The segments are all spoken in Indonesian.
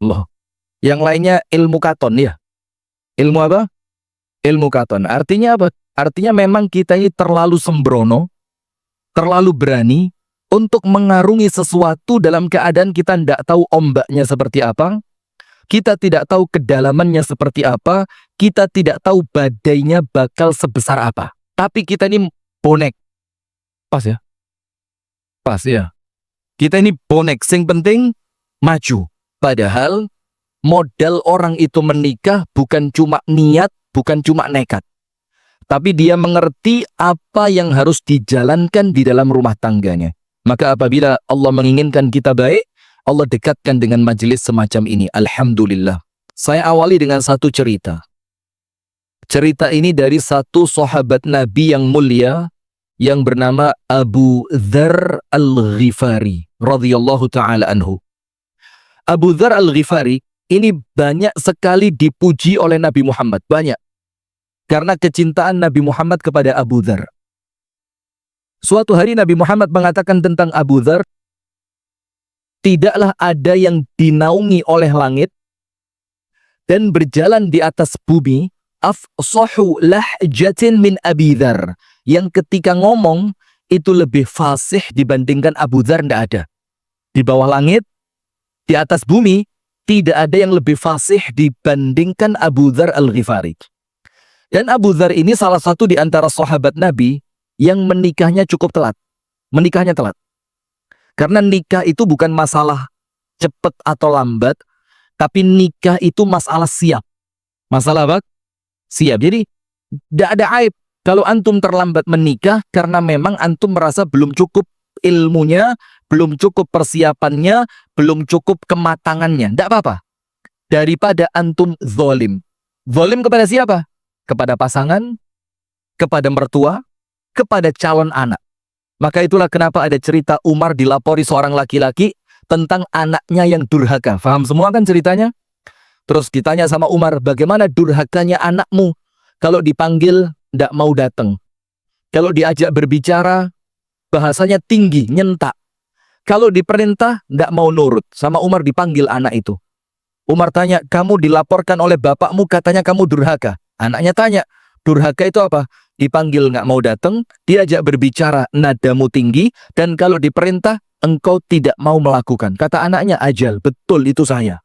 Loh. Yang lainnya ilmu katon ya. Ilmu apa? Ilmu katon. Artinya apa? Artinya memang kita ini terlalu sembrono, terlalu berani untuk mengarungi sesuatu dalam keadaan kita tidak tahu ombaknya seperti apa, kita tidak tahu kedalamannya seperti apa, kita tidak tahu badainya bakal sebesar apa. Tapi kita ini bonek. Pas ya? Pas ya. Kita ini bonek, sing penting maju. Padahal modal orang itu menikah bukan cuma niat, bukan cuma nekat. Tapi dia mengerti apa yang harus dijalankan di dalam rumah tangganya. Maka apabila Allah menginginkan kita baik, Allah dekatkan dengan majelis semacam ini. Alhamdulillah. Saya awali dengan satu cerita. Cerita ini dari satu sahabat Nabi yang mulia yang bernama Abu Dzar Al-Ghifari radhiyallahu taala anhu. Abu Dzar Al-Ghifari ini banyak sekali dipuji oleh Nabi Muhammad, banyak. Karena kecintaan Nabi Muhammad kepada Abu Dzar. Suatu hari Nabi Muhammad mengatakan tentang Abu Dzar, tidaklah ada yang dinaungi oleh langit dan berjalan di atas bumi afsahu lahjatin min Abi Dzar, yang ketika ngomong itu lebih fasih dibandingkan Abu Dzar. Tidak ada. Di bawah langit, di atas bumi, tidak ada yang lebih fasih dibandingkan Abu Dzar Al-Ghifari. Dan Abu Dzar ini salah satu di antara sahabat Nabi yang menikahnya cukup telat. Menikahnya telat. Karena nikah itu bukan masalah cepat atau lambat, tapi nikah itu masalah siap. Masalah apa? Siap. Jadi, tidak ada aib kalau antum terlambat menikah karena memang antum merasa belum cukup ilmunya, belum cukup persiapannya, belum cukup kematangannya. Tidak apa-apa. Daripada antum zalim. Zalim kepada siapa? Kepada pasangan, kepada mertua, kepada calon anak. Maka itulah kenapa ada cerita Umar dilapori seorang laki-laki tentang anaknya yang durhaka. Faham semua kan ceritanya? Terus ditanya sama Umar, bagaimana durhakanya anakmu? Kalau dipanggil, tidak mau datang. Kalau diajak berbicara, bahasanya tinggi, nyentak. Kalau diperintah, tidak mau nurut. Sama Umar dipanggil anak itu. Umar tanya, kamu dilaporkan oleh bapakmu katanya kamu durhaka. Anaknya tanya, durhaka itu apa? Dipanggil nggak mau datang, diajak berbicara nadamu tinggi, dan kalau diperintah engkau tidak mau melakukan. Kata anaknya, ajal, betul itu saya.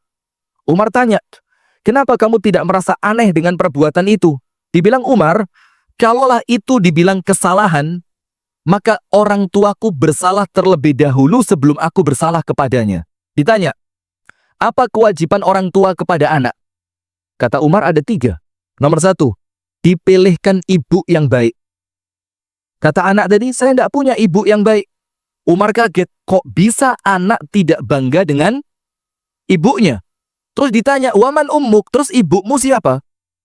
Umar tanya, kenapa kamu tidak merasa aneh dengan perbuatan itu? Dibilang Umar, kalaulah itu dibilang kesalahan, maka orang tuaku bersalah terlebih dahulu sebelum aku bersalah kepadanya. Ditanya, apa kewajiban orang tua kepada anak? Kata Umar ada 3. Nomor 1, dipilihkan ibu yang baik. Kata anak tadi, saya tidak punya ibu yang baik. Umar kaget, kok bisa anak tidak bangga dengan ibunya? Terus ditanya, waman ummuk, terus ibumu siapa?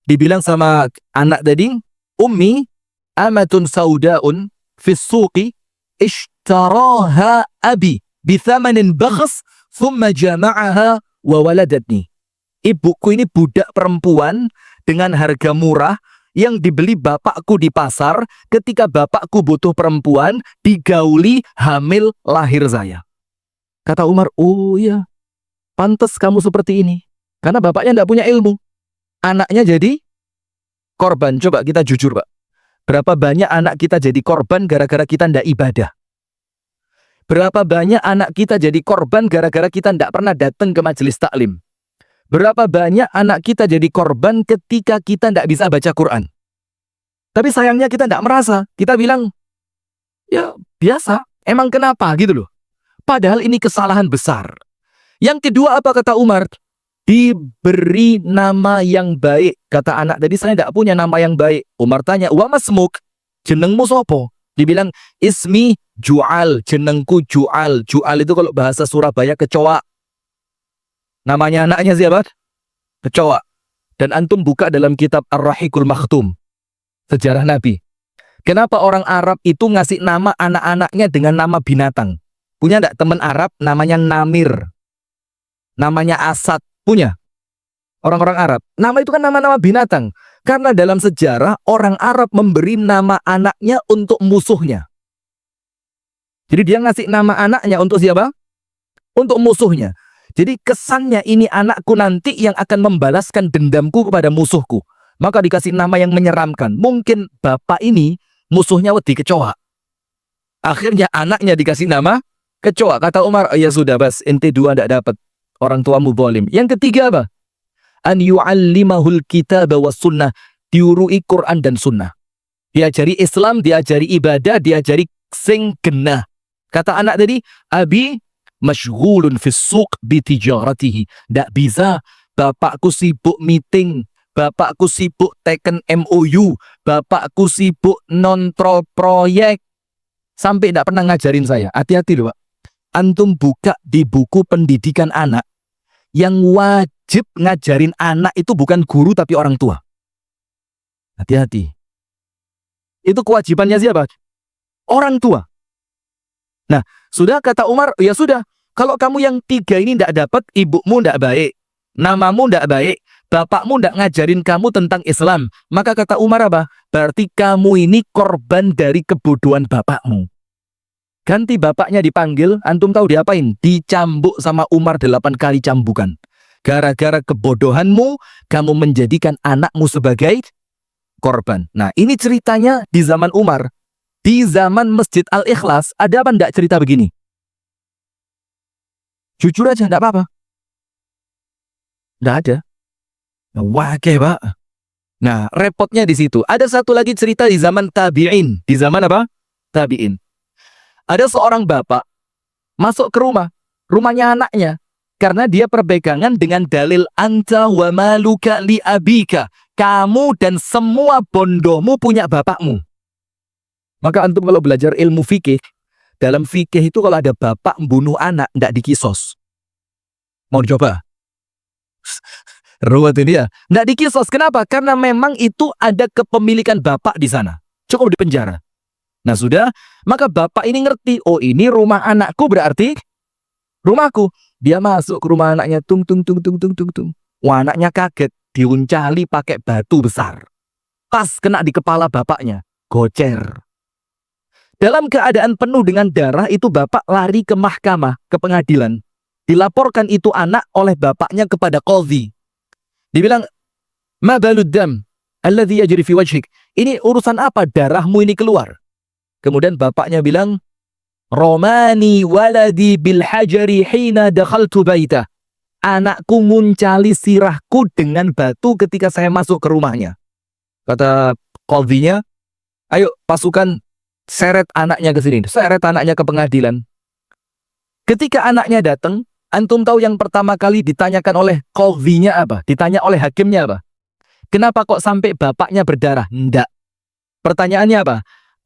Dibilang sama anak tadi, ummi amatun saudaun fis suqi ishtaraha abi bithamanin bakhs thumma jama'aha wa waladatni. Ibuku ini budak perempuan dengan harga murah yang dibeli bapakku di pasar ketika bapakku butuh perempuan, digauli, hamil, lahir saya. Kata Umar, oh iya, pantas kamu seperti ini. Karena bapaknya tidak punya ilmu. Anaknya jadi korban. Coba kita jujur, Pak. Berapa banyak anak kita jadi korban gara-gara kita tidak ibadah? Berapa banyak anak kita jadi korban gara-gara kita tidak pernah datang ke majelis taklim? Berapa banyak anak kita jadi korban ketika kita tidak bisa baca Quran? Tapi sayangnya kita tidak merasa. Kita bilang, ya biasa, emang kenapa gitu loh. Padahal ini kesalahan besar. Yang kedua apa kata Umar? Diberi nama yang baik. Kata anak tadi, saya tidak punya nama yang baik. Umar tanya, wa masmuk, jenengmu sopo? Dibilang, ismi Ju'al, jenengku Ju'al. Ju'al itu kalau bahasa Surabaya kecoa. Namanya anaknya siapa? Kecoa. Dan antum buka dalam kitab Ar-Rahiqul Makhtum, sejarah Nabi. Kenapa orang Arab itu ngasih nama anak-anaknya dengan nama binatang? Punya enggak teman Arab namanya Namir? Namanya Asad? Punya? Orang-orang Arab. Nama itu kan nama-nama binatang. Karena dalam sejarah orang Arab memberi nama anaknya untuk musuhnya. Jadi dia ngasih nama anaknya untuk siapa? Untuk musuhnya. Jadi kesannya ini anakku nanti yang akan membalaskan dendamku kepada musuhku. Maka dikasih nama yang menyeramkan. Mungkin bapak ini musuhnya wedi kecoa. Akhirnya anaknya dikasih nama kecoa. Kata Umar, ya sudah bas, ente dua tidak dapat. Orang tuamu zalim. Yang ketiga apa? An yu'allimahul kitab wa sunnah. Diurui Quran dan sunnah. Diajari Islam, diajari ibadah, diajari sing genah. Kata anak tadi, abi masyghulun fis suq bi tijaratihi. Ndak bisa, bapakku sibuk meeting, bapakku sibuk teken MOU, bapakku sibuk nontrol proyek. Sampai ndak pernah ngajarin saya. Hati-hati loh, Pak. Antum buka di buku pendidikan anak. Yang wajib ngajarin anak itu bukan guru tapi orang tua. Hati-hati. Itu kewajibannya siapa? Orang tua. Nah, sudah kata Umar, ya sudah. Kalau kamu yang tiga ini tidak dapat, ibumu tidak baik, namamu tidak baik, bapakmu tidak ngajarin kamu tentang Islam. Maka kata Umar apa? Berarti kamu ini korban dari kebodohan bapakmu. Ganti bapaknya dipanggil, antum tahu diapain? Dicambuk sama Umar 8 kali cambukan. Gara-gara kebodohanmu, kamu menjadikan anakmu sebagai korban. Nah, ini ceritanya di zaman Umar. Di zaman Masjid Al-Ikhlas, ada apa enggak cerita begini? Jujur aja, enggak apa-apa. Enggak ada. Wah, Pak. Nah, repotnya di situ. Ada satu lagi cerita di zaman tabi'in. Di zaman apa? Tabi'in. Ada seorang bapak masuk ke rumahnya anaknya. Karena dia perpegangan dengan dalil anta wa maluka li abika. Kamu dan semua bondomu punya bapakmu. Maka antum kalau belajar ilmu fikih, dalam fikih itu kalau ada bapak membunuh anak, tidak dikisos. Mau dicoba? Ruwet ini ya. Tidak dikisos. Kenapa? Karena memang itu ada kepemilikan bapak di sana. Cukup di penjara. Nah sudah, maka bapak ini ngerti, oh ini rumah anakku berarti rumahku. Dia masuk ke rumah anaknya, tung. Wah, anaknya kaget, diuncali pakai batu besar. Pas kena di kepala bapaknya, gocer. Dalam keadaan penuh dengan darah, itu bapak lari ke mahkamah, ke pengadilan. Dilaporkan itu anak oleh bapaknya kepada qadhi. Dibilang, ma balud dam alladhi yajri fi wajhik. Ini urusan apa darahmu ini keluar? Kemudian bapaknya bilang, Romani waladi bil hajari hina dakhaltu baitah. Anakku muncali sirahku dengan batu ketika saya masuk ke rumahnya. Kata qadhinya, ayo pasukan seret anaknya ke sini, seret anaknya ke pengadilan. Ketika anaknya datang, antum tahu yang pertama kali ditanyakan oleh qadhinya apa? Ditanya oleh hakimnya apa? Kenapa kok sampai bapaknya berdarah? Enggak. Pertanyaannya apa?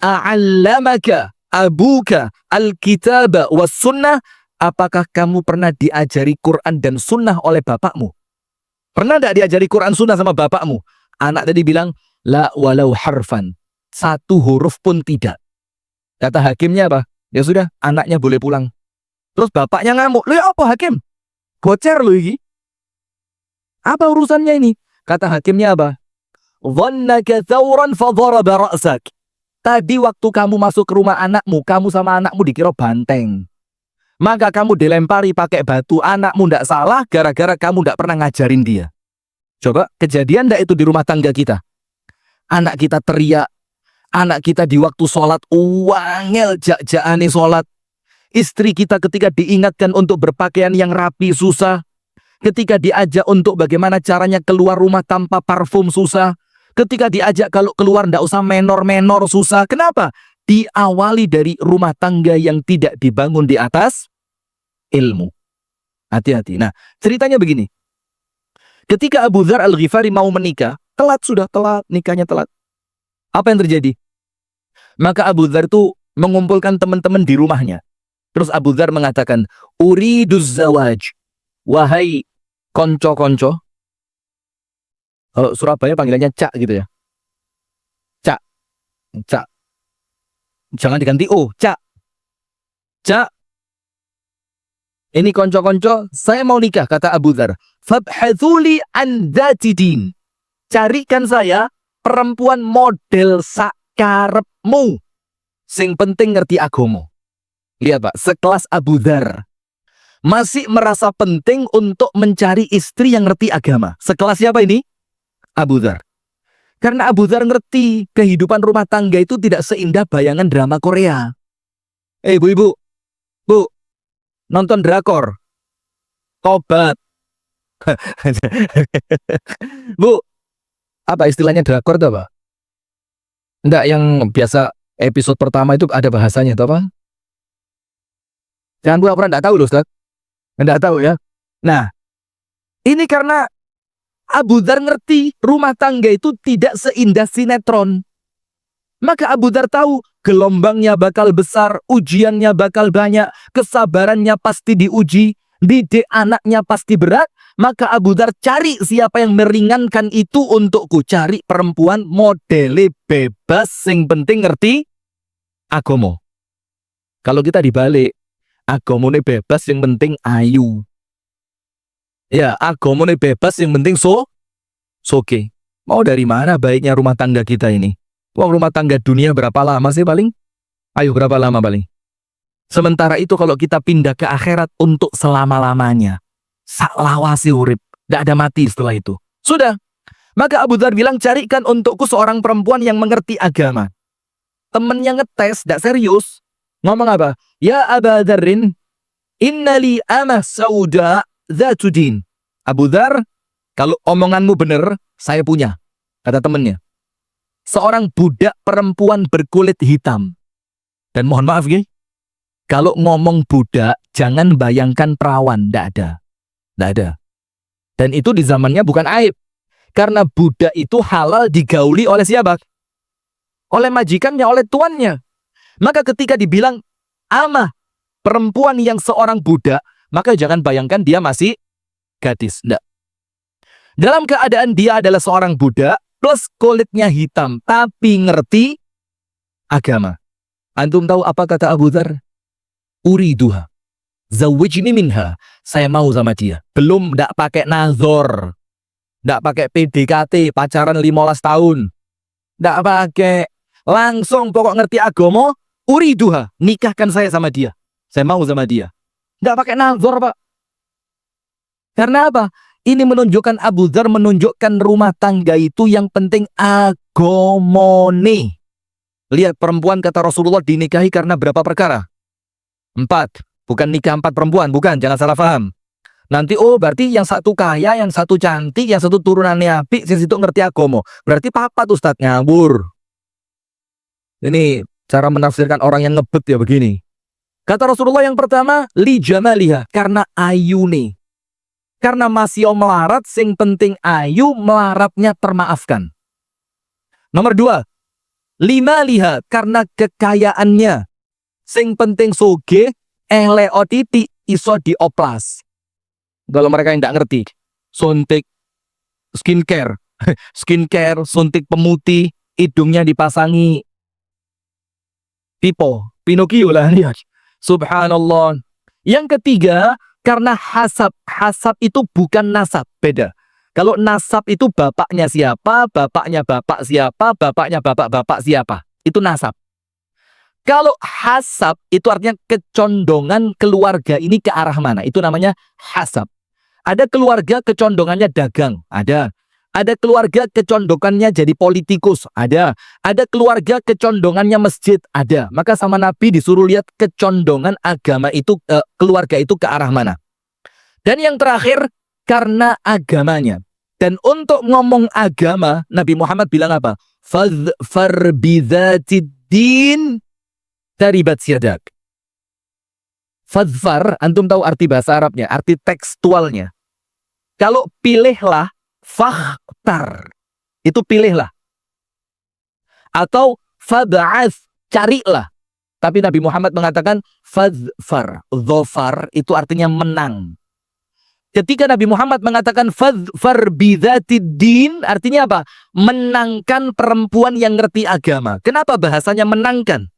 A'allamaka abuka alkitaba was sunnah? Apakah kamu pernah diajari Quran dan sunnah oleh bapakmu? Pernah enggak diajari Quran sunnah sama bapakmu? Anak tadi bilang, la walau harfan. Satu huruf pun tidak. Kata hakimnya apa? Ya sudah, anaknya boleh pulang. Terus bapaknya ngamuk. Lu ya apa hakim? Gocer lu ini. Apa urusannya ini? Kata hakimnya apa? Dhannaka thawran fadharaba ra'sak. Tadi waktu kamu masuk ke rumah anakmu, kamu sama anakmu dikira banteng. Maka kamu dilempari pakai batu. Anakmu ndak salah gara-gara kamu ndak pernah ngajarin dia. Coba kejadian ndak itu di rumah tangga kita? Anak kita teriak. Anak kita di waktu sholat, wangel jak-jakane sholat. Istri kita ketika diingatkan untuk berpakaian yang rapi, susah. Ketika diajak untuk bagaimana caranya keluar rumah tanpa parfum, susah. Ketika diajak kalau keluar ndak usah menor-menor, susah. Kenapa? Diawali dari rumah tangga yang tidak dibangun di atas ilmu. Hati-hati. Nah, ceritanya begini. Ketika Abu Dzar Al-Ghifari mau menikah, telat, nikahnya telat. Apa yang terjadi? Maka Abu Dzar itu mengumpulkan teman-teman di rumahnya. Terus Abu Dzar mengatakan, uriduz zawaj. Wahai konco-konco. Surabaya panggilannya Cak gitu ya. Cak. Jangan diganti O, Cak. Cak. Ini konco-konco, saya mau nikah, kata Abu Dzar. Fabhathuli an dzati din. Carikan saya perempuan model sakarepmu. Sing penting ngerti agomo. Lihat Pak, sekelas Abu Dzar. masih merasa penting untuk mencari istri yang ngerti agama. Sekelas siapa ini? Abu Dzar. Karena Abu Dzar ngerti kehidupan rumah tangga itu tidak seindah bayangan drama Korea. Ibu-ibu, Bu, nonton drakor. Tobat. Bu, apa istilahnya drakor itu apa? Enggak, yang biasa episode pertama itu ada bahasanya itu apa? Jangan pura-pura enggak tahu loh, Ustaz. Enggak tahu ya. Nah, ini karena Abu Dzar ngerti rumah tangga itu tidak seindah sinetron. Maka Abu Dzar tahu gelombangnya bakal besar, ujiannya bakal banyak, kesabarannya pasti diuji, didik anaknya pasti berat. Maka Abu Dzar cari siapa yang meringankan itu untukku. Cari perempuan modele bebas, sing penting ngerti agomo. Kalau kita dibalik, agomone bebas, yang penting ayu. Ya, agomone bebas, yang penting soge. Mau dari mana baiknya rumah tangga kita ini? Uang rumah tangga dunia berapa lama sih paling? Ayo, berapa lama paling? Sementara itu kalau kita pindah ke akhirat untuk selama-lamanya. Saklawasi urip, tidak ada mati setelah itu. Sudah. Maka Abu Dzar bilang, carikan untukku seorang perempuan yang mengerti agama. Temennya ngetes, tidak serius. Ngomong apa? Ya Aba Dzarrin, innali amah sauda dzatudin. Abu Dzar, kalau omonganmu benar, saya punya. Kata temennya. Seorang budak perempuan berkulit hitam. Dan mohon maaf ya, kalau ngomong budak, jangan bayangkan perawan. Tidak ada. Tidak ada. Dan itu di zamannya bukan aib. Karena budak itu halal digauli oleh siapa? Oleh majikannya, oleh tuannya. Maka ketika dibilang amah, perempuan yang seorang budak, maka jangan bayangkan dia masih gadis. Tidak. Dalam keadaan dia adalah seorang budak, plus kulitnya hitam, tapi ngerti agama. Antum tahu apa kata Abu Dzar? Uriduha. Zawijni minha. Saya mau sama dia. Belum, tidak pakai nazor. Tidak pakai PDKT, pacaran 15 tahun. Tidak pakai. Langsung pokok ngerti agama, uriduha. Nikahkan saya sama dia. Saya mau sama dia. Tidak pakai nazor, Pak. Karena apa? Ini menunjukkan Abu Dzar menunjukkan rumah tangga itu yang penting agomone. Lihat perempuan kata Rasulullah dinikahi karena berapa perkara? 4. Bukan nikah 4 perempuan, bukan, jangan salah paham. Nanti berarti yang satu kaya, yang satu cantik, yang satu turunannya apik, yang situ ngerti agomo. Berarti papat Ustadz, ngawur. Ini cara menafsirkan orang yang ngebet ya begini. Kata Rasulullah yang pertama, li jamaliha, karena ayune. Karena masih melarat, sing penting ayu, melaratnya termaafkan. Nomor 2, lima liha, karena kekayaannya. Sing penting soge, leo titik, iso dioplas. Kalau mereka yang tidak ngerti, suntik skincare, suntik pemutih, hidungnya dipasangi Pinocchio lah, lihat. Subhanallah. Yang ketiga, karena hasab. Hasab itu bukan nasab, beda. Kalau nasab itu bapaknya siapa, bapaknya bapak siapa, bapaknya bapak-bapak siapa. Itu nasab. Kalau hasab itu artinya kecondongan keluarga ini ke arah mana. Itu namanya hasab. Ada keluarga kecondongannya dagang, ada. Ada keluarga kecondongannya jadi politikus, ada. Ada keluarga kecondongannya masjid, ada. Maka sama Nabi disuruh lihat kecondongan agama itu, keluarga itu ke arah mana. Dan yang terakhir, karena agamanya. Dan untuk ngomong agama, Nabi Muhammad bilang apa? Fadfar bidzatiddin taribat siadak. Fadfar, antum tahu arti bahasa Arabnya, arti tekstualnya. Kalau pilihlah, fakhtar, itu pilihlah. Atau fab'ath, carilah. Tapi Nabi Muhammad mengatakan fadfar, dhofar itu artinya menang. Ketika Nabi Muhammad mengatakan fadfar bidzatiddin, artinya apa? Menangkan perempuan yang ngerti agama. Kenapa bahasanya menangkan?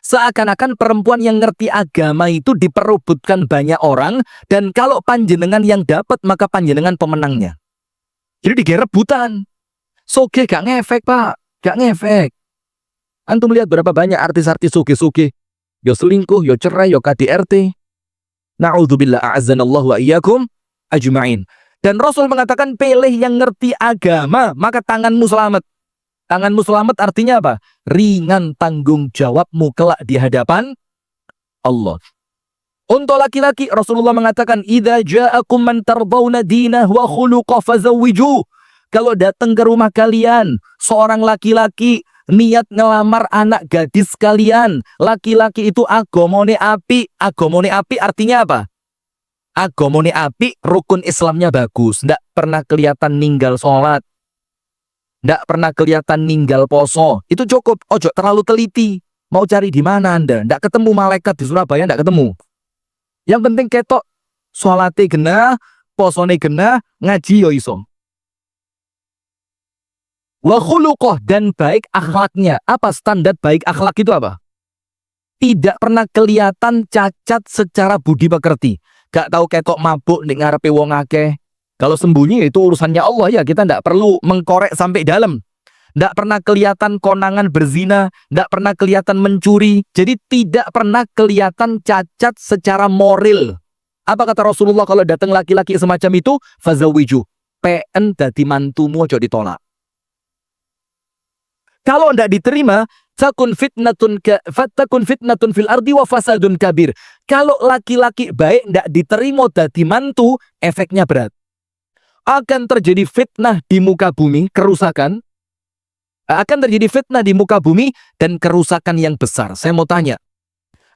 Seakan-akan perempuan yang ngerti agama itu diperebutkan banyak orang, dan kalau panjenengan yang dapat, maka panjenengan pemenangnya. Jadi digerebutan. Soge gak ngefek, Pak. Gak ngefek. Antum lihat berapa banyak artis-artis soge-soge. Yo selingkuh, yo cerai, yo KDRT. Na'udzubillah a'azzanallahu wa iyyakum ajma'in. Dan Rasul mengatakan pilih yang ngerti agama, maka tanganmu selamat. Tanganmu selamat artinya apa? Ringan tanggung jawabmu kelak di hadapan Allah. Untuk laki-laki Rasulullah mengatakan idza ja'akum man tardawna dinahu wa khuluquhu fazawwiju. Kalau datang ke rumah kalian seorang laki-laki niat ngelamar anak gadis kalian, laki-laki itu agamane api. Agamane api artinya apa? Agamane api, rukun Islamnya bagus, ndak pernah kelihatan ninggal sholat, ndak pernah kelihatan ninggal poso. Itu cukup. Ojo terlalu teliti. Mau cari di mana Anda? Ndak ketemu malaikat di Surabaya, ndak ketemu. Yang penting ketok sholate genah, posone genah, ngaji yo iso. Wa khuluquh, dan baik akhlaknya. Apa standar baik akhlak itu apa? Tidak pernah kelihatan cacat secara budi pekerti. Gak tahu ketok mabuk ning ngarepe wong akeh. Kalau sembunyi itu urusannya Allah ya, kita ndak perlu mengkorek sampai dalam. Ndak pernah kelihatan konangan berzina, ndak pernah kelihatan mencuri. Jadi tidak pernah kelihatan cacat secara moral. Apa kata Rasulullah kalau datang laki-laki semacam itu? Fazawiju. PN dadi mantumu aja ditolak. Kalau ndak diterima, takun fitnatun fil ardi wa fasadun kabir. Kalau laki-laki baik ndak diterima dadi mantu, efeknya berat. Akan terjadi fitnah di muka bumi, kerusakan. Akan terjadi fitnah di muka bumi dan kerusakan yang besar. Saya mau tanya,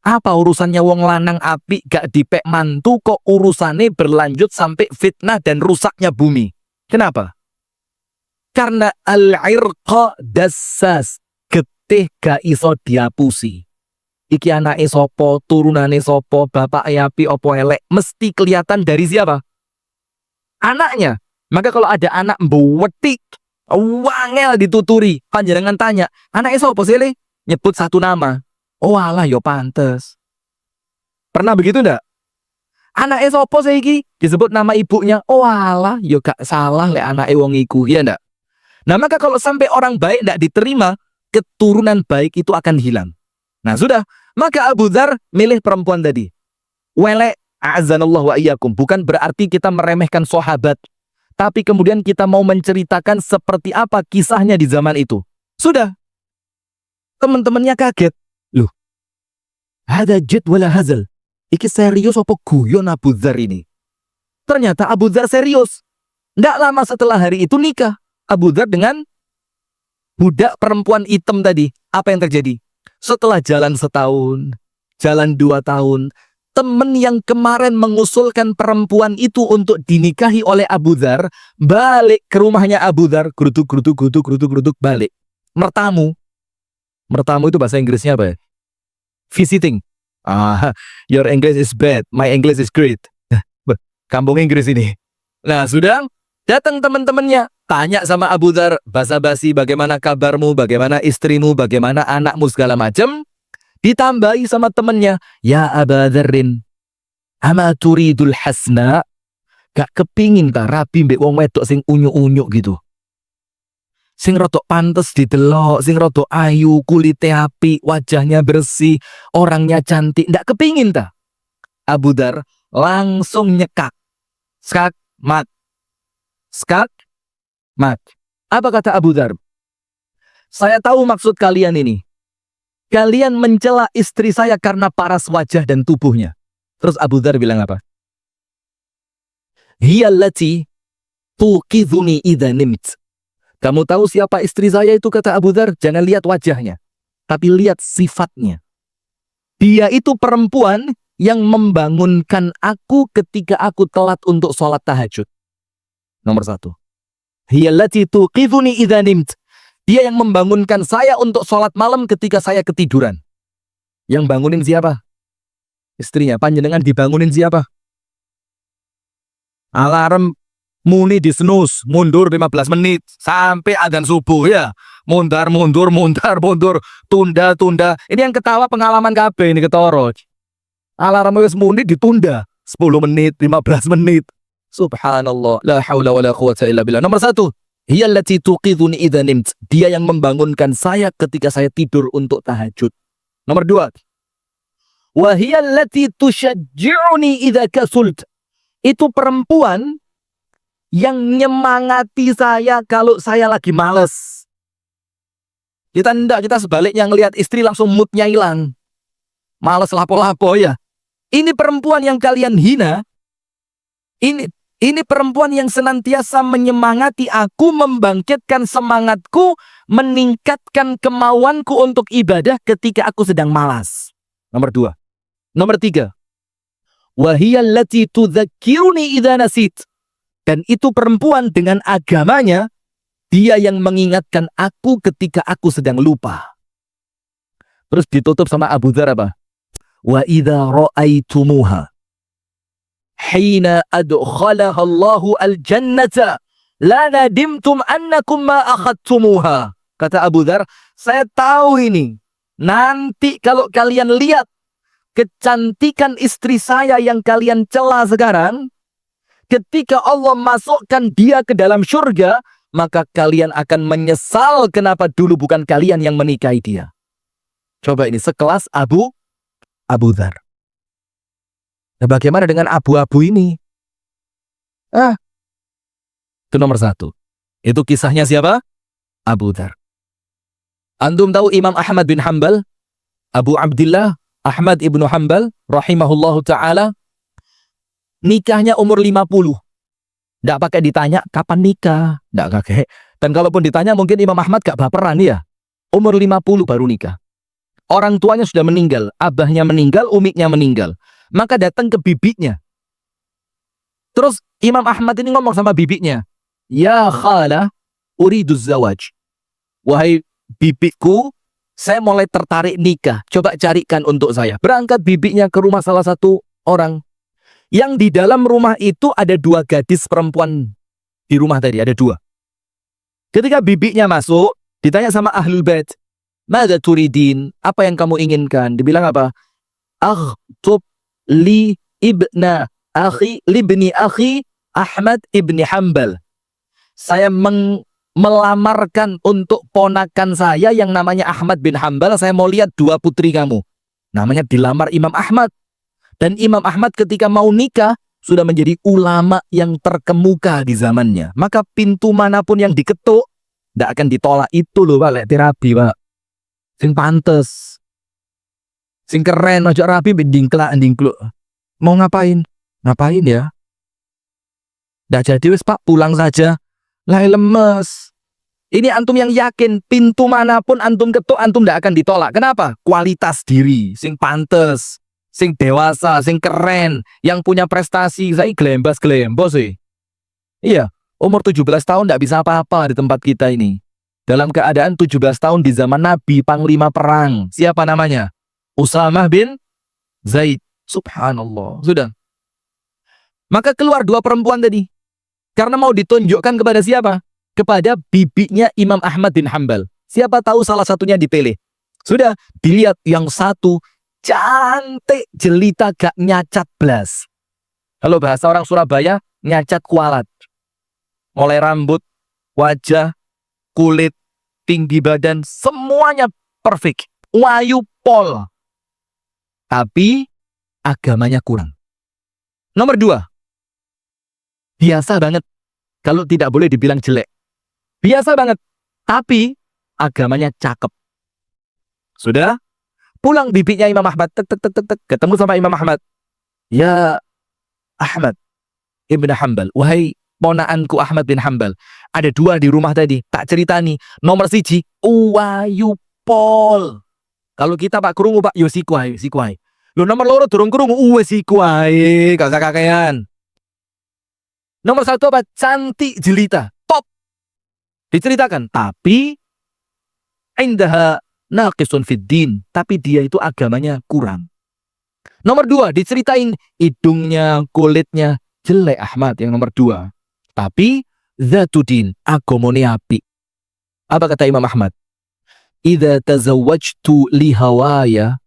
apa urusannya wong lanang api gak dipek mantu kok urusannya berlanjut sampai fitnah dan rusaknya bumi? Kenapa? Karena al-irqa dassas, getih gak iso diapusi. Iki anake sopo, turunane sopo, bapak api opo elek, mesti kelihatan dari siapa? Anaknya. Maka kalau ada anak mbuwetik, wangel dituturi, panjenengan tanya, anaknya sopo sih? Nyebut satu nama. Oh alah yo pantes. Pernah begitu ndak? Anaknya sopo saiki? Disebut nama ibunya. Oh alah yo gak salah lek anake wong iku, ya ndak? Nah maka kalau sampai orang baik ndak diterima, keturunan baik itu akan hilang. Nah sudah, maka Abu Dzar milih perempuan tadi. Welek a'azzanallahu wa iyyakum. Bukan berarti kita meremehkan sahabat, tapi kemudian kita mau menceritakan seperti apa kisahnya di zaman itu. Sudah. Teman-temannya kaget. Loh, hada jid wala hazal. Iki serius apa guyon Abu Dzar ini? Ternyata Abu Dzar serius. Nggak lama setelah hari itu nikah Abu Dzar dengan budak perempuan hitam tadi. Apa yang terjadi? Setelah jalan setahun, jalan 2 tahun, temen yang kemarin mengusulkan perempuan itu untuk dinikahi oleh Abu Dzar balik ke rumahnya Abu Dzar, geruduk balik. Mertamu itu bahasa Inggrisnya apa ya? Visiting. Your English is bad, my English is great. Kampung Inggris ini. Nah sudah, datang teman-temannya, tanya sama Abu Dzar, basa-basi bagaimana kabarmu, bagaimana istrimu, bagaimana anakmu, segala macam. Ditambahi sama temennya, ya Abu Dzarrin, ama turidul hasna, gak kepingin ta rabi mbek wong wedok sing unyu-unyu gitu. Sing rodok pantes didelok, sing rodok ayu, kulite api, wajahnya bersih, orangnya cantik, ndak kepingin ta? Abu Dzar langsung nyekak. Skak, mat. Skak, mat. Apa kata Abu Dzar? Saya tahu maksud kalian ini. Kalian mencela istri saya karena paras wajah dan tubuhnya. Terus Abu Dzar bilang apa? Hiyallati tuqidhuni idza nimt. Kamu tahu siapa istri saya itu, kata Abu Dzar? Jangan lihat wajahnya, tapi lihat sifatnya. Dia itu perempuan yang membangunkan aku ketika aku telat untuk sholat tahajud. Nomor 1. Hiyallati tuqidhuni idza nimt. Dia yang membangunkan saya untuk sholat malam ketika saya ketiduran. Yang bangunin siapa? Istrinya. Panjenengan dibangunin siapa? Alarm muni di snooze, mundur 15 menit sampai adzan subuh ya. Mundur, tunda. Ini yang ketawa pengalaman KB ini ketoro. Alarm wis muni ditunda 10 menit, 15 menit. Subhanallah, la haula wala quwata illa billah. Nomor 1. Hiyallati tuqidhuni idza nimt. Dia yang membangunkan saya ketika saya tidur untuk tahajud. Nomor 2. Wa hiya allati tusyajji'uni idza kasult. Itu perempuan yang nyemangati saya kalau saya lagi males. Kita enggak, kita sebaliknya ngelihat istri langsung moodnya hilang. Males lapo-lapo ya. Ini perempuan yang kalian hina. Ini perempuan yang senantiasa menyemangati aku, membangkitkan semangatku, meningkatkan kemauanku untuk ibadah ketika aku sedang malas. Nomor 2. Nomor 3. Wa hiya allati tudzakkiruni idza nasit. Dan itu perempuan dengan agamanya, dia yang mengingatkan aku ketika aku sedang lupa. Terus ditutup sama Abu Dzar apa? Wa idza ra'aitumuha hina adkhalaha Allahu al-jannata la nadimtum annakum ma akhadtumuha. Kata Abu Dzar, saya tahu ini. Nanti kalau kalian lihat kecantikan istri saya yang kalian cela sekarang, ketika Allah masukkan dia ke dalam surga, maka kalian akan menyesal kenapa dulu bukan kalian yang menikahi dia. Coba ini sekelas Abu Dzar. Nah, bagaimana dengan abu-abu ini? Itu nomor 1. Itu kisahnya siapa? Abu Dzar. Antum tahu Imam Ahmad bin Hanbal? Abu Abdillah Ahmad ibnu Hanbal rahimahullahu ta'ala, nikahnya umur 50. Tidak pakai ditanya kapan nikah. Tidak pakai. Dan kalaupun ditanya mungkin Imam Ahmad gak baperan ya. Umur 50 baru nikah. Orang tuanya sudah meninggal. Abahnya meninggal, umiknya meninggal. Maka datang ke bibiknya. Terus Imam Ahmad ini ngomong sama bibiknya. Ya khala uriduz zawaj. Wahai bibikku, saya mulai tertarik nikah. Coba carikan untuk saya. Berangkat bibiknya ke rumah salah satu orang. Yang di dalam rumah itu ada 2 gadis perempuan. Di rumah tadi ada 2. Ketika bibiknya masuk, ditanya sama Ahlul Bait, "Madza turidin?" Apa yang kamu inginkan? Dibilang apa? "Akhtub li ibni akhi Ahmad ibni Hanbal." Saya melamarkan untuk ponakan saya yang namanya Ahmad bin Hanbal. Saya mau lihat 2 putri kamu. Namanya dilamar Imam Ahmad. Dan Imam Ahmad ketika mau nikah sudah menjadi ulama yang terkemuka di zamannya. Maka pintu manapun yang diketuk tidak akan ditolak. Itu loh Pak, lek terapi Pak. Sing pantes, sing keren, ojo rapi ndingkluk. Mau ngapain? Ngapain ya? Ndak jadi wis Pak, pulang saja. Lah lemes. Ini antum yang yakin pintu manapun antum ketuk antum tidak akan ditolak. Kenapa? Kualitas diri, sing pantes, sing dewasa, sing keren, yang punya prestasi. Saya gelembos sih. Iya, umur 17 tahun tidak bisa apa-apa di tempat kita ini. Dalam keadaan 17 tahun di zaman Nabi, panglima perang. Siapa namanya? Usamah bin Zaid. Subhanallah. Sudah. Maka keluar 2 perempuan tadi. Karena mau ditunjukkan kepada siapa? Kepada bibiknya Imam Ahmad bin Hanbal. Siapa tahu salah satunya dipilih. Sudah, dilihat yang satu cantik, jelita, gak nyacat blas. Kalau bahasa orang Surabaya, nyacat kualat. Mulai rambut, wajah, kulit, tinggi badan, semuanya perfect. Wayu pol. Tapi agamanya kurang. Nomor 2. Biasa banget. Kalau tidak boleh dibilang jelek. Biasa banget. Tapi agamanya cakep. Sudah? Pulang bibiknya Imam Ahmad, ketemu sama Imam Ahmad. Ya Ahmad ibn Hanbal, wahai ponaanku Ahmad bin Hanbal, ada 2 di rumah tadi, tak cerita nih. Nomor 1, wayu pol. Kalau kita Pak krungu Pak, yo sikuai. Lo nomor 2 durung krungu, sikuai, gak usah kakean. Nomor 1 apa? Cantik jelita, top. Diceritakan, tapi indaha naqisun fid din, tapi dia itu agamanya kurang. Nomor 2, diceritain hidungnya, kulitnya jelek Ahmad yang nomor 2. Tapi zatudin, agamane apik. Apa kata Imam Ahmad? Idza tazawwajtu li hawaya,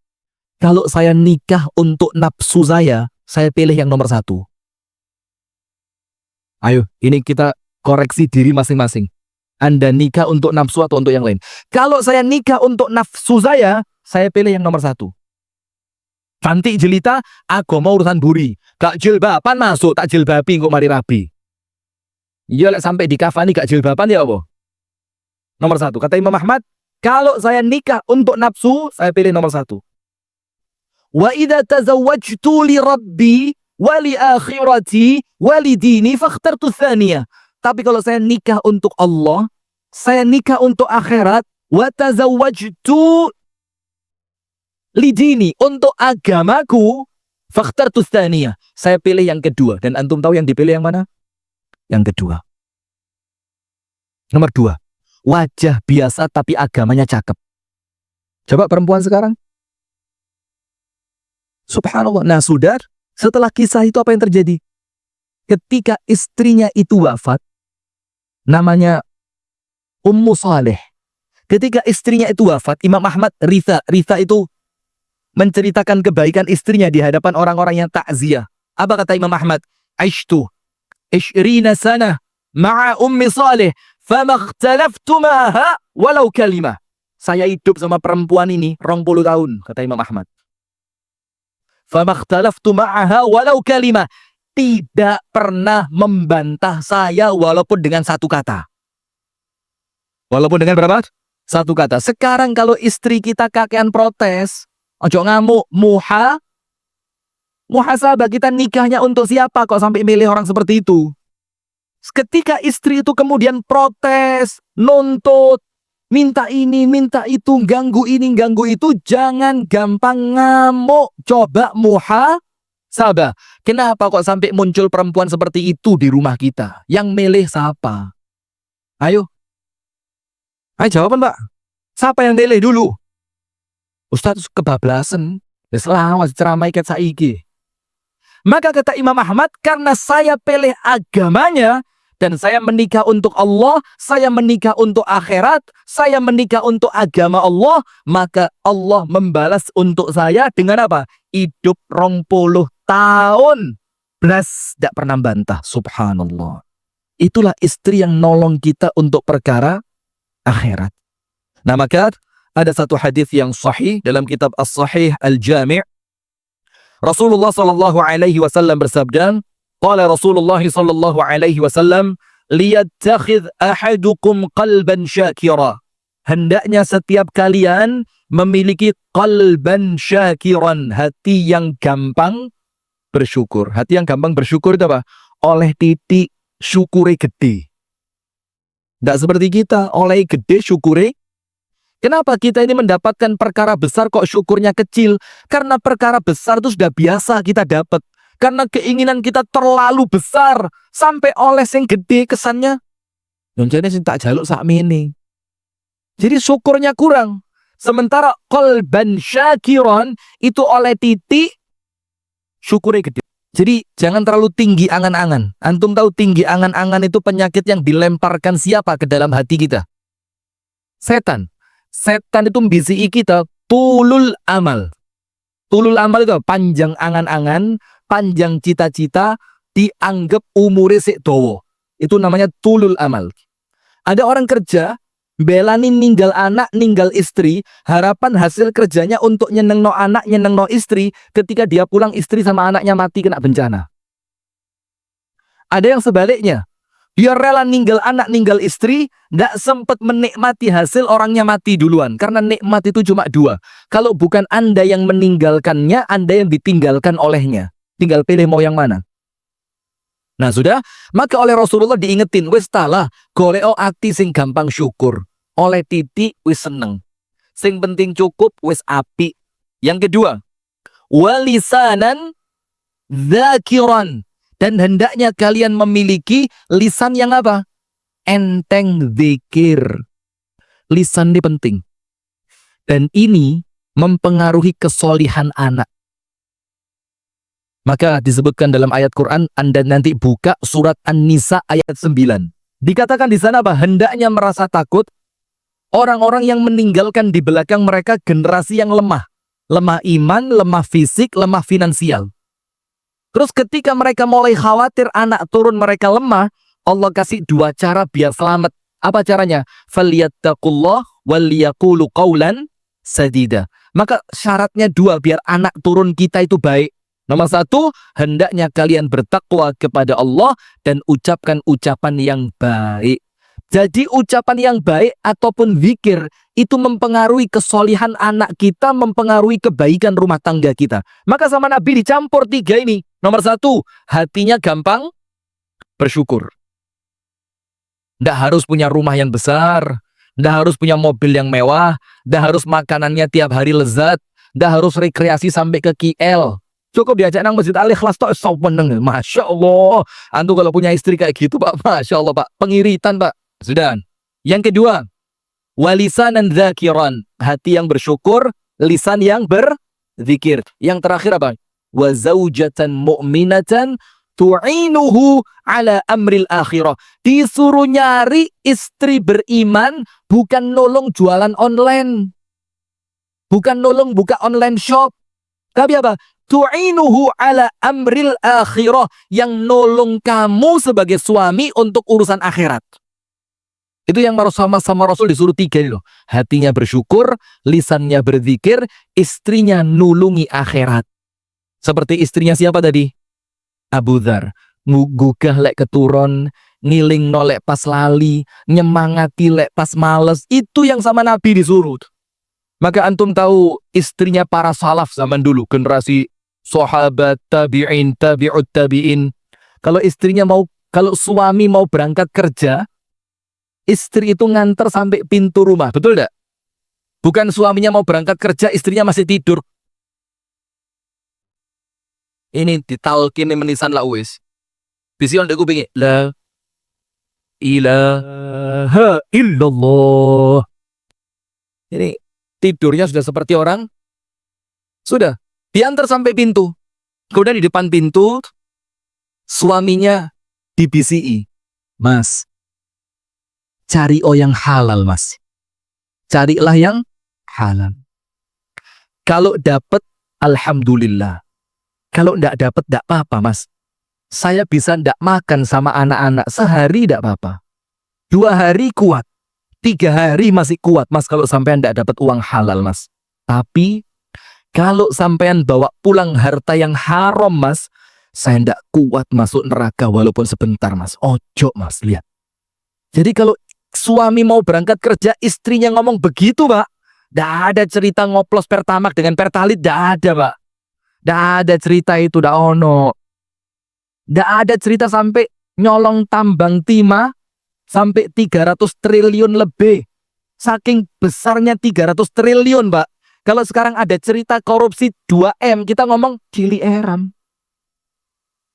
kalau saya nikah untuk nafsu saya pilih yang nomor 1. Ayo, ini kita koreksi diri masing-masing. Anda nikah untuk nafsu atau untuk yang lain? Kalau saya nikah untuk nafsu saya pilih yang nomor 1. Cantik jelita, agama urusan buri. Gak jilbaban masuk, tak jilbabi kok mari rabi. Iya lek sampai di kafani gak jilbaban ya apa? Nomor 1, kata Imam Ahmad, kalau saya nikah untuk nafsu, saya pilih nomor 1. Wa idza tazawwajtu li rabbi wa li akhirati wa li dini fakhtartu tsaniyah. Tapi kalau saya nikah untuk Allah, saya nikah untuk akhirat, wa tazawwajtu lidini, untuk agamaku, fakhtartu tsaniyah. Saya pilih yang kedua. Dan antum tahu yang dipilih yang mana? Yang kedua. Nomor 2. Wajah biasa tapi agamanya cakep. Coba perempuan sekarang. Subhanallah. Nah, saudara, setelah kisah itu apa yang terjadi? Ketika istrinya itu wafat, namanya Ummu Saleh. Ketika istrinya itu wafat, Imam Ahmad Ritha itu menceritakan kebaikan istrinya di hadapan orang-orang yang takziah. Apa kata Imam Ahmad? Aishtu 20 sana ma'a Ummi Saleh fama ikhtalaftu ma'aha walau kalimah. Saya hidup sama perempuan ini 20 tahun, kata Imam Ahmad. Fama ikhtalaftu ma'aha walau kalimah. Tidak pernah membantah saya walaupun dengan satu kata. Walaupun dengan berapa? Satu kata. Sekarang kalau istri kita kakean protes, ojo ngamuk, muhasabah, kita nikahnya untuk siapa kok sampai milih orang seperti itu? Ketika istri itu kemudian protes, nuntut, minta ini, minta itu, ganggu ini, ganggu itu, jangan gampang ngamuk. Coba muhasabah. Kenapa kok sampai muncul perempuan seperti itu di rumah kita? Yang milih siapa? Ayo jawaban, Mbak. Siapa yang milih dulu? Ustaz kebablasan. Selawas ceramai ket saiki. Maka kata Imam Ahmad, karena saya pilih agamanya, dan saya menikah untuk Allah, saya menikah untuk akhirat, saya menikah untuk agama Allah, maka Allah membalas untuk saya dengan apa? Hidup 20 tahun. Belas tidak pernah bantah. Subhanallah. Itulah istri yang nolong kita untuk perkara akhirat. Nah, maka ada satu hadis yang sahih dalam kitab As-Sahih Al-Jami'. Rasulullah sallallahu alaihi wasallam bersabda, qala Rasulullah sallallahu alaihi wasallam, liyattakhidh ahadukum qalban syakira. Hendaknya setiap kalian memiliki qalban syakiran, hati yang gampang bersyukur. Hati yang gampang bersyukur itu apa? Oleh titik syukure gede. Tidak seperti kita, oleh gede syukure. Kenapa kita ini mendapatkan perkara besar kok syukurnya kecil? Karena perkara besar itu sudah biasa kita dapat. Karena keinginan kita terlalu besar sampai oleh sing gede kesannya. Jadi sing tak jaluk sakmene. Jadi syukurnya kurang. Sementara qalban syakiran itu oleh titik syukurnya gede. Jadi jangan terlalu tinggi angan-angan. Antum tahu tinggi angan-angan itu penyakit yang dilemparkan siapa ke dalam hati kita? Setan. Setan itu membisiki kita tulul amal. Tulul amal itu panjang angan-angan, panjang cita-cita, dianggap umure sik dawa. Itu namanya tulul amal. Ada orang kerja, belani ninggal anak, ninggal istri, harapan hasil kerjanya untuk nyenengno anak, nyenengno istri, ketika dia pulang istri sama anaknya mati kena bencana. Ada yang sebaliknya, dia rela ninggal anak, ninggal istri, tidak sempat menikmati hasil orangnya mati duluan. Karena nikmat itu cuma dua. Kalau bukan Anda yang meninggalkannya, Anda yang ditinggalkan olehnya. Tinggal pilih mau yang mana. Nah sudah, maka oleh Rasulullah diingetin, wis talah, goleo ati sing gampang syukur. Oleh titik wis seneng. Sing penting cukup wis api. Yang kedua, walisanan dzakiran. Dan hendaknya kalian memiliki lisan yang apa? Enteng zikir. Lisan ini penting. Dan ini mempengaruhi kesolihan anak. Maka disebutkan dalam ayat Quran, Anda nanti buka surat An-Nisa ayat 9. Dikatakan di sana apa? Hendaknya merasa takut orang-orang yang meninggalkan di belakang mereka generasi yang lemah. Lemah iman, lemah fisik, lemah finansial. Terus ketika mereka mulai khawatir anak turun mereka lemah, Allah kasih dua cara biar selamat. Apa caranya? Falyattaqullah wal yaqulu qawlan sadida. Maka syaratnya dua biar anak turun kita itu baik. Nomor satu, hendaknya kalian bertakwa kepada Allah dan ucapkan ucapan yang baik. Jadi ucapan yang baik ataupun zikir itu mempengaruhi kesolihan anak kita, mempengaruhi kebaikan rumah tangga kita. Maka sama Nabi dicampur tiga ini. Nomor satu, hatinya gampang bersyukur. Tidak harus punya rumah yang besar, tidak harus punya mobil yang mewah, tidak harus makanannya tiap hari lezat, tidak harus rekreasi sampai ke KL. Cukup diajak nang Masjid Al-Ikhlas tok seneng. Masya Allah. Antum kalau punya istri kayak gitu Pak, Masya Allah Pak. Pengiritan Pak. Sudah. Yang kedua, walisanan dzakiran. Hati yang bersyukur, lisan yang berzikir. Yang terakhir apa? Wa zaujatan mu'minatan tu'inuhu ala amril akhirah. Disuruh nyari istri beriman, bukan nolong jualan online. Bukan nolong buka online shop. Tapi apa? Tu'inuhu ala amril akhirah, yang nolong kamu sebagai suami untuk urusan akhirat. Itu yang sama Rasul disuruh tiga loh. Hatinya bersyukur, lisannya berzikir, istrinya nulungi akhirat. Seperti istrinya siapa tadi? Abu Dzar. Ngugah lek keturun, ngiling nolek pas lali, nyemangati lek pas males. Itu yang sama Nabi disuruh. Maka antum tahu istrinya para salaf zaman dulu, generasi sahabat, tabi'in, tabi'ut tabi'in. Kalau kalau suami mau berangkat kerja, istri itu nganter sampai pintu rumah, betul tidak? Bukan suaminya mau berangkat kerja, istrinya masih tidur. Ini ditalkin menisan lah wis. Bisi on deku pinggir. La ilaha illallah. Ini tidurnya sudah seperti orang. Sudah diantar sampai pintu. Kemudian di depan pintu suaminya dibisii. Mas, cari yang halal mas. Carilah yang halal. Kalau dapat, alhamdulillah. Kalau tidak dapat, tidak apa-apa mas. Saya bisa tidak makan sama anak-anak. Sehari tidak apa-apa. 2 hari kuat. 3 hari masih kuat mas kalau sampean tidak dapat uang halal mas. Tapi kalau sampean bawa pulang harta yang haram mas, saya tidak kuat masuk neraka walaupun sebentar mas. Ojo mas, lihat. Jadi kalau suami mau berangkat kerja, istrinya ngomong begitu pak, tidak ada cerita ngoplos pertamak dengan pertalit, tidak ada pak. Tidak ada cerita itu, tidak ono. Tidak ada cerita sampai nyolong tambang timah sampai 300 triliun lebih. Saking besarnya 300 triliun, Pak. Kalau sekarang ada cerita korupsi 2M, kita ngomong cili eram.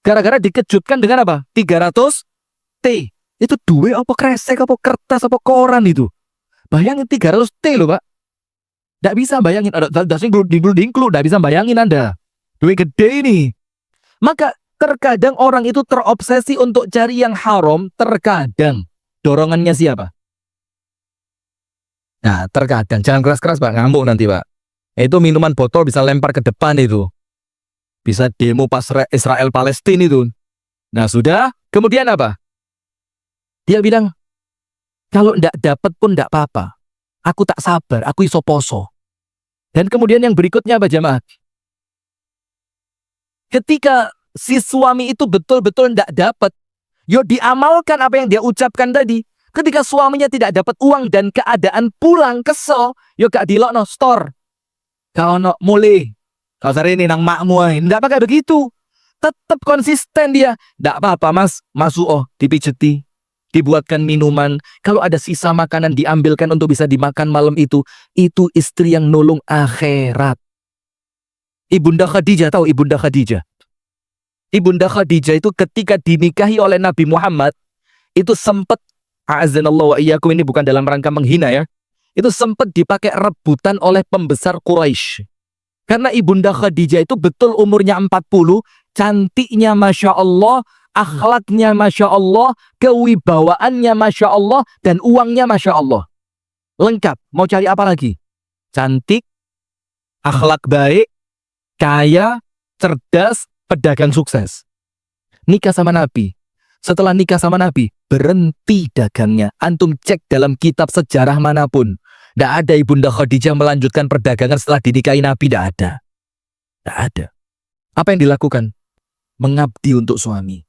Gara-gara dikejutkan dengan apa? 300 T. Itu duit apa kresek, apa kertas, apa koran itu. Bayangin 300 T loh, Pak. Tidak bisa bayangin. Tidak bisa bayangin Anda. Duit gede ini. Maka terkadang orang itu terobsesi untuk cari yang haram. Terkadang. Dorongannya siapa? Nah, terkadang. Jangan keras-keras, Pak. Ngamuk nanti, Pak. Itu minuman botol bisa lempar ke depan itu. Bisa demo pas Israel-Palestina itu. Nah, sudah. Kemudian apa? Dia bilang, kalau tidak dapat pun tidak apa-apa. Aku tak sabar. Aku iso poso. Dan kemudian yang berikutnya apa, jemaah? Ketika si suami itu betul-betul tidak dapat, yo diamalkan apa yang dia ucapkan tadi. Ketika suaminya tidak dapat uang dan keadaan pulang kesel, yo gak dilokno store. Kau no mulai. Kau sari ini nang makmu, tidak pakai begitu. Tetap konsisten dia. Tidak apa-apa mas, masuk dipijeti, dibuatkan minuman. Kalau ada sisa makanan diambilkan untuk bisa dimakan malam itu istri yang nolong akhirat. Ibunda Khadijah, tahu Ibunda Khadijah? Ibunda Khadijah itu ketika dinikahi oleh Nabi Muhammad, itu sempat, a'azanallahu wa iyyakum, ini bukan dalam rangka menghina ya, itu sempat dipakai rebutan oleh pembesar Quraisy. Karena Ibunda Khadijah itu betul umurnya 40, cantiknya Masya Allah, akhlaknya Masya Allah, kewibawaannya Masya Allah, dan uangnya Masya Allah. Lengkap, mau cari apa lagi? Cantik, akhlak baik, kaya, cerdas, pedagang sukses. Nikah sama Nabi. Setelah nikah sama Nabi, berhenti dagangnya. Antum cek dalam kitab sejarah manapun. Tidak ada Ibunda Khadijah melanjutkan perdagangan setelah dinikahi Nabi, tidak ada. Tidak ada. Apa yang dilakukan? Mengabdi untuk suami.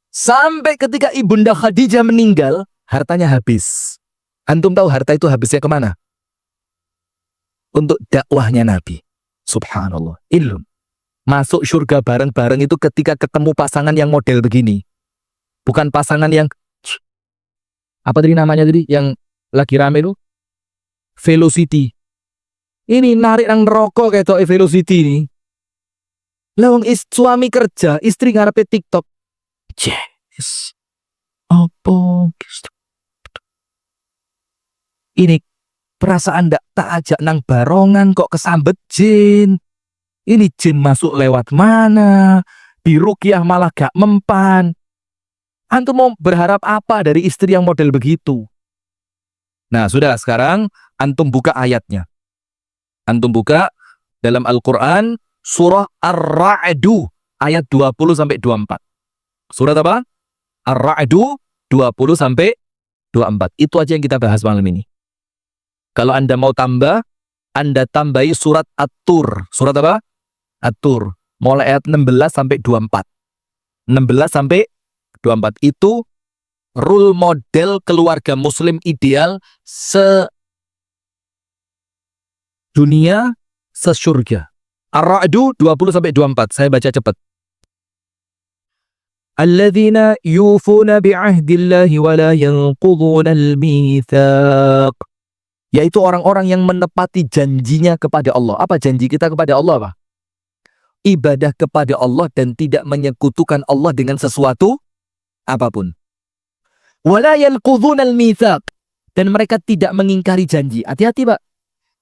Sampai ketika Ibunda Khadijah meninggal, hartanya habis. Antum tahu harta itu habisnya kemana? Untuk dakwahnya Nabi. Subhanallah. Ilmu. Masuk surga bareng-bareng itu ketika ketemu pasangan yang model begini. Bukan pasangan yang apa tadi namanya tadi yang lagi rame itu? Velocity. Ini narik nang rokok kayak Velocity ini. Lawang suami kerja, istri ngarepe TikTok. Yes. Apa? Ini perasaan tak ajak nang barongan kok kesambet jin. Ini jin masuk lewat mana? Di ruqyah malah gak mempan. Antum mau berharap apa dari istri yang model begitu? Nah, sudah sekarang antum buka ayatnya. Antum buka dalam Al-Quran surah Ar-Ra'du ayat 20-24. Surat apa? Ar-Ra'du 20-24. Itu aja yang kita bahas malam ini. Kalau Anda mau tambah, Anda tambahi surat At-Tur. Surat apa? At-Tur. Mulai ayat 16-24. 16-24 itu role model keluarga muslim ideal sedunia, sesurga. Ar-Ra'du 20-24. Saya baca cepat. Alladzina yufuna bi'ahdillahi wa la yanqudhuna al-mitsaq. Yaitu orang-orang yang menepati janjinya kepada Allah. Apa janji kita kepada Allah, apa? Ibadah kepada Allah dan tidak menyekutukan Allah dengan sesuatu apapun. Wa la yanqudhuna al-mitsaq. Dan mereka tidak mengingkari janji. Hati-hati, Pak.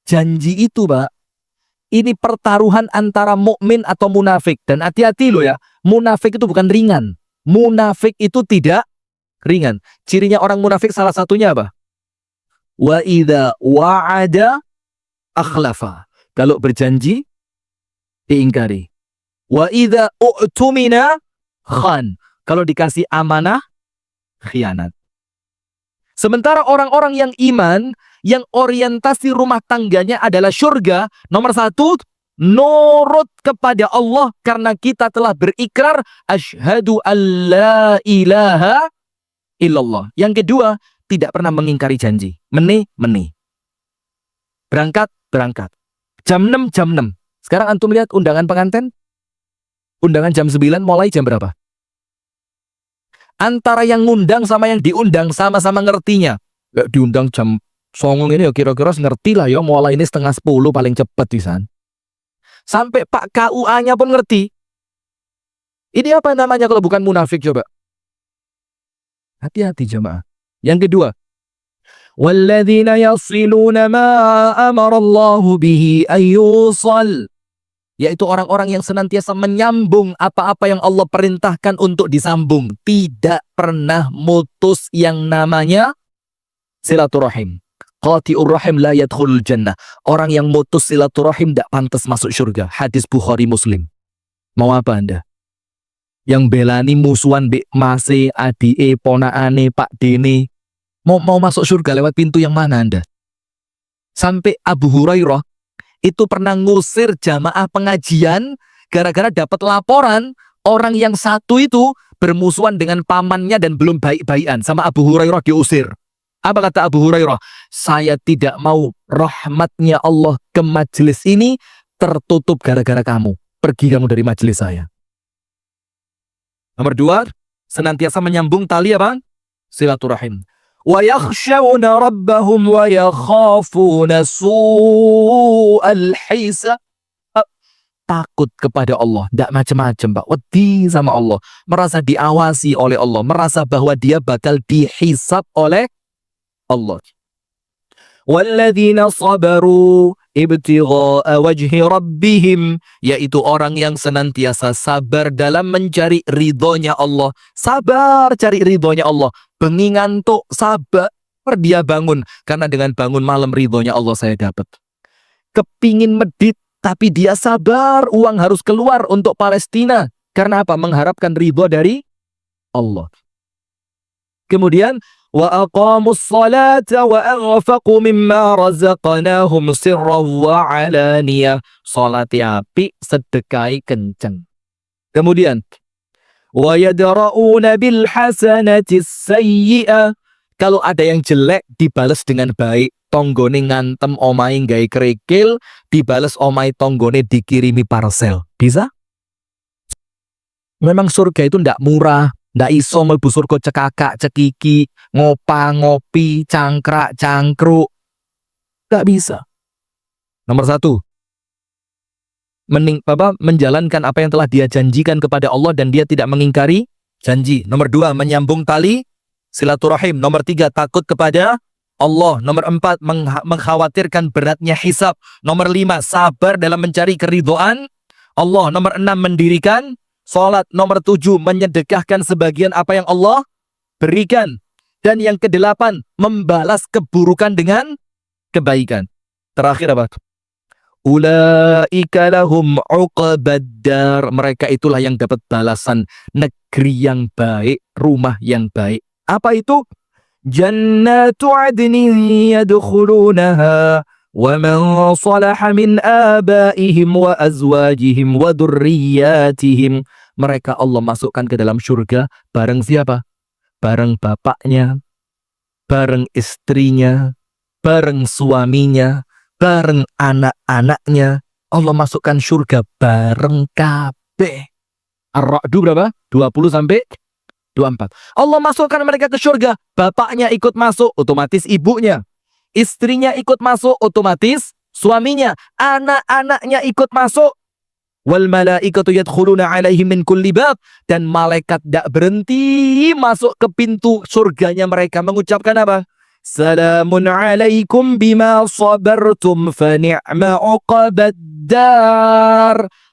Janji itu, Pak, ini pertaruhan antara mukmin atau munafik. Dan hati-hati loh ya, munafik itu bukan ringan. Munafik itu tidak ringan. Cirinya orang munafik salah satunya apa? Wa idza wa'ada akhlafa. Kalau berjanji diingkari. Wa idza u'tumina khan. Kalau dikasih amanah khianat. Sementara orang-orang yang iman, yang orientasi rumah tangganya adalah surga, nomor satu, nurut kepada Allah karena kita telah berikrar asyhadu alla ilaha illallah. Yang kedua, tidak pernah mengingkari janji. Meni. Berangkat. Jam 6. Sekarang antum lihat undangan pengantin. Undangan jam 9, mulai jam berapa? Antara yang ngundang sama yang diundang sama-sama ngertinya. Diundang jam 9 ini ya kira-kira ngerti lah ya, mulai ini 9:30 paling cepat di sana. Sampai Pak KUA-nya pun ngerti. Ini apa namanya kalau bukan munafik coba? Hati-hati jemaah. Yang kedua, walladzina yasiluna ma amarallahu bihi ayyusal. Yaitu orang-orang yang senantiasa menyambung apa-apa yang Allah perintahkan untuk disambung. Tidak pernah mutus yang namanya silaturahim. Qati'ur rahim la yadkhulul jannah. Orang yang mutus silaturahim tidak pantas masuk surga. Hadis Bukhari Muslim. Mau apa Anda? Yang belani musuhan Bik Mase, Adie, Ponaane, Pak Dene. Mau masuk surga lewat pintu yang mana Anda? Sampai Abu Hurairah itu pernah ngusir jamaah pengajian gara-gara dapat laporan orang yang satu itu bermusuhan dengan pamannya dan belum baik-baikan. Sama Abu Hurairah diusir. Apa kata Abu Hurairah? Saya tidak mau rahmatnya Allah ke majelis ini tertutup gara-gara kamu. Pergi kamu dari majelis saya. Nomor dua, senantiasa menyambung tali apa? Silaturahim. Wa yakhshawna rabbahum wa yakhafuna su'al hisab. Takut kepada Allah, tidak macam-macam, Pak. Wedi sama Allah, merasa diawasi oleh Allah, merasa bahwa dia bakal dihisab oleh Allah. Walladzina sabaru ibtigha'a wajhi rabbihim, yaitu orang yang senantiasa sabar dalam mencari ridhonya Allah. Sabar cari ridhonya Allah. Bengi ngantuk, sabar dia bangun. Karena dengan bangun malam ridhonya Allah saya dapat. Kepingin medit, tapi dia sabar. Uang harus keluar untuk Palestina. Karena apa? Mengharapkan ridho dari Allah. Kemudian وأقاموا الصلاة وأنفقوا مما رزقناهم سرا وعلانية. Salatnya apik, sedekahi kenceng. Kemudian وَيَدْرَؤُونَ بِالْحَسَنَةِ السَّيِّئَةِ. Kalau ada yang jelek dibalas dengan baik. Tonggone ngantem omahe gawe kerikil, dibalas omahe tonggone dikirimi parcel. Bisa? Memang surga itu ndak murah, ndak iso mlebu surga cekakak cekiki, ngopa ngopi, cangkrak cangkruk. Ndak bisa. Nomor 1, menjalankan apa yang telah dia janjikan kepada Allah dan dia tidak mengingkari janji. Nomor 2, menyambung tali silaturahim. Nomor 3, takut kepada Allah. Nomor 4, mengkhawatirkan beratnya hisab. Nomor 5, sabar dalam mencari keridhaan Allah. Nomor 6, mendirikan sholat. Nomor 7, menyedekahkan sebagian apa yang Allah berikan. Dan yang ke-8, membalas keburukan dengan kebaikan. Terakhir apa? Ulaika lahum uqbaddar. Mereka itulah yang dapat balasan negeri yang baik, rumah yang baik. Apa itu? Jannatu adnin yadkhulunaha wa man salaha min abaihim wa azwajihim wa dzurriyyatihim. Mereka Allah masukkan ke dalam surga bareng siapa? Bareng bapaknya, bareng istrinya, bareng suaminya, bareng anak-anaknya. Allah masukkan surga bareng kabeh. Ar-Ra'd berapa? 20 sampai 24. Allah masukkan mereka ke surga. Bapaknya ikut masuk, otomatis ibunya. Istrinya ikut masuk, otomatis suaminya. Anak-anaknya ikut masuk. Wal malaikatu yadkhuluna alaihim min kulli bab. Dan malaikat tidak berhenti masuk ke pintu surganya mereka. Mengucapkan apa? Salamun alaikum bima sabartum fa ni'ma uqbaddar.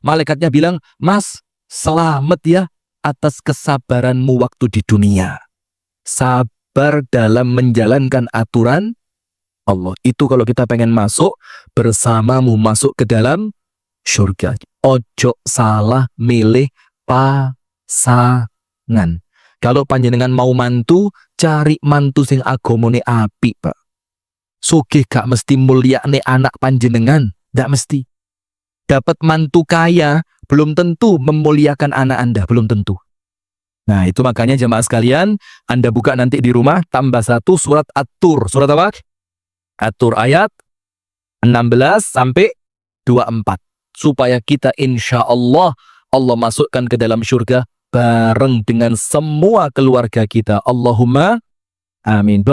Malaikatnya bilang, Mas, selamat ya atas kesabaranmu waktu di dunia. Sabar dalam menjalankan aturan Allah. Itu kalau kita pengen masuk bersamamu masuk ke dalam surga. Ojo salah milih pasangan. Kalau panjenengan mau mantu, cari mantu sing agamane apik, Pak. Sugih gak mesti mulyane anak panjenengan, gak mesti. Dapat mantu kaya belum tentu memuliakan anak Anda, belum tentu. Nah, itu makanya jemaah sekalian, Anda buka nanti di rumah, tambah 1 surat At-Tur. Surat apa? At-Tur ayat 16 sampai 24. Supaya kita insya Allah masukkan ke dalam surga bareng dengan semua keluarga kita. Allahumma amin.